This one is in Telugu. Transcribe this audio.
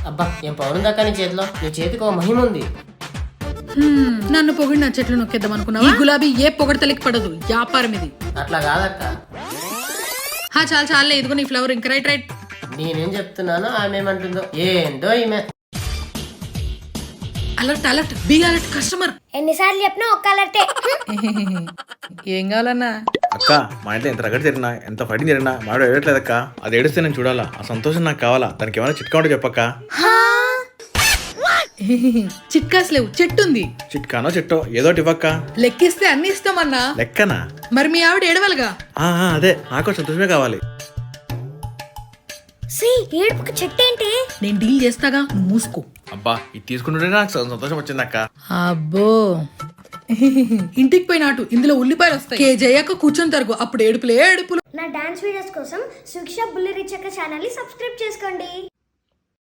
అబ్బా ఏం పౌరుందాకా నీ చేతిలో, నీ చేతికి ఓ మహిమ ఉంది. నన్ను పొగిడి నా చెట్లు నొక్కేద్దాం అనుకున్నావా? ఈ గులాబీ ఏ పొగడతలకి పడదు, వ్యాపారం ఇది. అట్లా కాదక్క, చాలు చాలే, ఇదిగో నీ ఫ్లవర్. ఇంక రైట్ రైట్. నేనేం చెప్తున్నానో ఆమె ఏమంటుందో ఏంటో ఈమె. Alert alert, be alert customer. ఎన్నిసార్లు చెప్పినా ఒక్క అలర్టే. ఏం కావాలన్నా? అక్క మా ఇంట్లో ఎంత రగడి జరిగినా ఎంత ఫైటింగ్ జరిగినా మాడు ఏడట్లేదక్క. అది ఏడిస్తే నేను చూడాలా, ఆ సంతోషం నాకు కావాలా. దానికి ఏమైనా చిట్కా ఉంటే చెప్పక్క. చిట్కాస్ లేవు, చెట్టు ఉంది. చిట్కానో చెట్టో ఏదోటి ఇవ్వక్క. లెక్కిస్తే అన్ని ఇస్తామన్నా. లెక్కనా? మరి మీ ఆవిడ ఏడవలుగా. అదే నాకు సంతోషమే కావాలి. ఏడుపుకి చెట్టు ఏంటి? నేను డీల్ చేస్తాగా, నువ్వు మూసుకో. అబ్బా ఇది తీసుకుంటుంటే నాకు సంతోషం వచ్చింది అక్క. అబ్బో ఇంటికి పోయినాటు ఇందులో ఉల్లిపాయలు వస్తాయి. కేజీ అయ్యాక కూర్చొని తరుగు, అప్పుడు ఏడుపులే ఏడుపులు. నా డాన్స్ వీడియోస్ కోసం సుక్ష బుల్లి రిచక్క ఛానల్ ని సబ్స్క్రైబ్ చేసుకోండి.